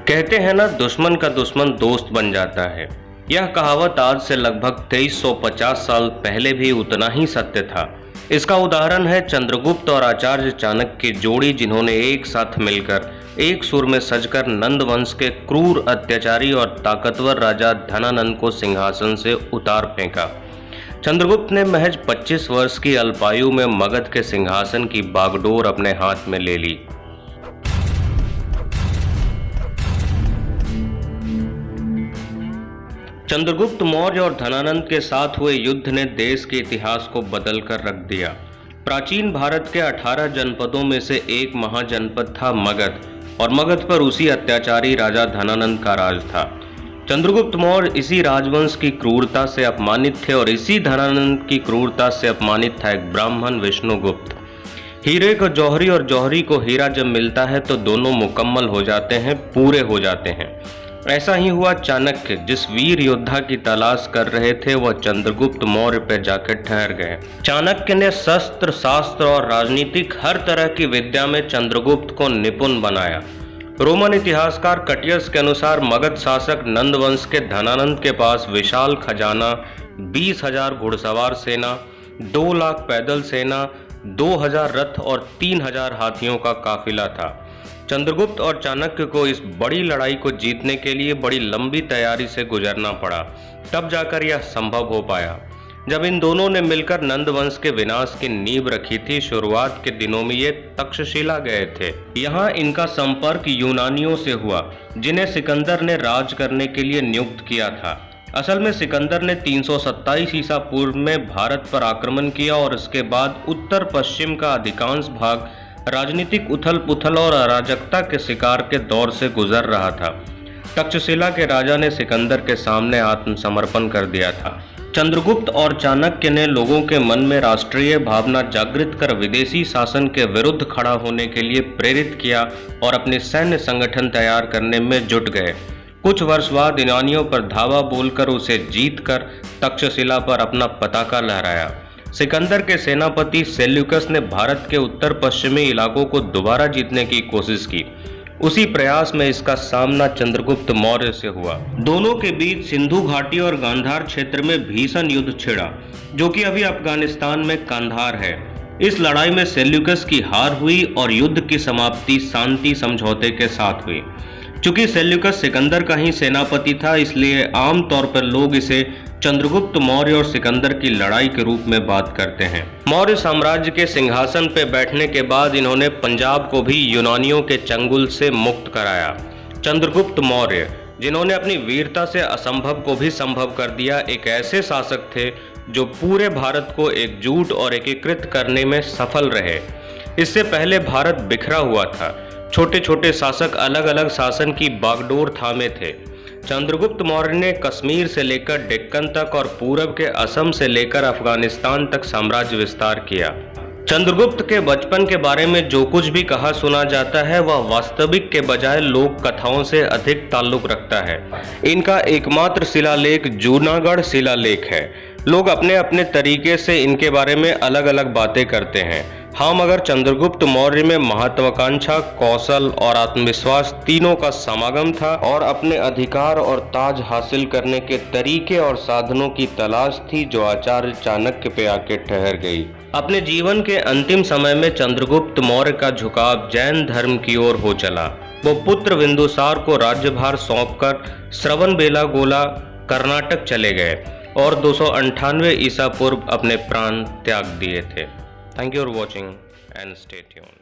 कहते हैं ना, दुश्मन का दुश्मन दोस्त बन जाता है। यह कहावत आज से लगभग 2350 साल पहले भी उतना ही सत्य था। इसका उदाहरण है चंद्रगुप्त और आचार्य चाणक्य की जोड़ी, जिन्होंने एक साथ मिलकर एक सुर में सजकर नंद वंश के क्रूर, अत्याचारी और ताकतवर राजा धनानंद को सिंहासन से उतार फेंका। चंद्रगुप्त ने महज 25 वर्ष की अल्पायु में मगध के सिंहासन की बागडोर अपने हाथ में ले ली। चंद्रगुप्त मौर्य और धनानंद के साथ हुए युद्ध ने देश के इतिहास को बदलकर रख दिया। प्राचीन भारत के 18 जनपदों में से एक महाजनपद था मगध, और मगध पर उसी अत्याचारी राजा धनानंद का राज था। चंद्रगुप्त मौर्य इसी राजवंश की क्रूरता से अपमानित थे, और इसी धनानंद की क्रूरता से अपमानित था एक ब्राह्मण विष्णुगुप्त। हीरे को जौहरी और जौहरी को हीरा जब मिलता है तो दोनों मुकम्मल हो जाते हैं, पूरे हो जाते हैं। ऐसा ही हुआ चाणक्य, जिस वीर योद्धा की तलाश कर रहे थे वह चंद्रगुप्त मौर्य पर जाकर ठहर गए। चाणक्य ने शस्त्र, शास्त्र और राजनीतिक हर तरह की विद्या में चंद्रगुप्त को निपुण बनाया। रोमन इतिहासकार कटियस के अनुसार मगध शासक नंदवंश के धनानंद के पास विशाल खजाना, 20,000 घुड़सवार सेना, 2 लाख पैदल सेना, 2,000 रथ और 3,000 हाथियों का काफिला था। चंद्रगुप्त और चाणक्य को इस बड़ी लड़ाई को जीतने के लिए बड़ी लंबी तैयारी से गुजरना पड़ा, तब जाकर यह संभव हो पाया। जब इन दोनों ने मिलकर नंदवंश के विनाश की नींव रखी थी, शुरुआत के दिनों में ये तक्षशिला गए थे। यहाँ इनका संपर्क यूनानियों से हुआ, जिन्हें सिकंदर ने राज करने के लिए नियुक्त किया था। असल में सिकंदर ने 327 ईसा पूर्व में भारत पर आक्रमण किया, और इसके बाद उत्तर पश्चिम का अधिकांश भाग राजनीतिक उथल पुथल और अराजकता के शिकार के दौर से गुजर रहा था। तक्षशिला के राजा ने सिकंदर के सामने आत्मसमर्पण कर दिया था। चंद्रगुप्त और चाणक्य ने लोगों के मन में राष्ट्रीय भावना जागृत कर विदेशी शासन के विरुद्ध खड़ा होने के लिए प्रेरित किया, और अपने सैन्य संगठन तैयार करने में जुट गए। कुछ वर्ष बाद यूनानियों पर धावा बोलकर उसे जीतकर तक्षशिला पर अपना पताका लहराया। सिकंदर के सेनापति सेल्यूकस ने भारत के उत्तर पश्चिमी इलाकों को दोबारा जीतने की कोशिश की। उसी प्रयास में इसका सामना चंद्रगुप्त मौर्य से हुआ। दोनों के बीच सिंधु घाटी और गांधार क्षेत्र में भीषण युद्ध छिड़ा, जो कि अभी अफगानिस्तान में कांधार है। इस लड़ाई में सेल्यूकस की हार हुई और युद्ध की समाप्ति शांति समझौते के साथ हुई। चूंकि सेल्यूकस सिकंदर का ही सेनापति था, इसलिए आमतौर पर लोग इसे चंद्रगुप्त मौर्य और सिकंदर की लड़ाई के रूप में बात करते हैं। मौर्य साम्राज्य के सिंहासन पर बैठने के बाद इन्होंने पंजाब को भी यूनानियों के चंगुल से मुक्त कराया। चंद्रगुप्त मौर्य, जिन्होंने अपनी वीरता से असंभव को भी संभव कर दिया, एक ऐसे शासक थे जो पूरे भारत को एकजुट और एकीकृत करने में सफल रहे। इससे पहले भारत बिखरा हुआ था। छोटे छोटे शासक अलग अलग शासन की बागडोर थामे थे। चंद्रगुप्त मौर्य ने कश्मीर से लेकर डेक्कन तक और पूरब के असम से लेकर अफगानिस्तान तक साम्राज्य विस्तार किया। चंद्रगुप्त के बचपन के बारे में जो कुछ भी कहा सुना जाता है, वह वास्तविक के बजाय लोक कथाओं से अधिक ताल्लुक रखता है। इनका एकमात्र शिलालेख जूनागढ़ शिलालेख है। लोग अपने अपने तरीके से इनके बारे में अलग अलग बातें करते हैं। हाँ, मगर चंद्रगुप्त मौर्य में महत्वाकांक्षा, कौशल और आत्मविश्वास तीनों का समागम था, और अपने अधिकार और ताज हासिल करने के तरीके और साधनों की तलाश थी, जो आचार्य चाणक्य पे आके ठहर गई। अपने जीवन के अंतिम समय में चंद्रगुप्त मौर्य का झुकाव जैन धर्म की ओर हो चला। वो पुत्र बिंदुसार को राज्यभार सौंपकर श्रवणबेलागोला कर्नाटक चले गए, और 298 ईसा पूर्व अपने प्राण त्याग दिए थे। Thank you for watching and stay tuned.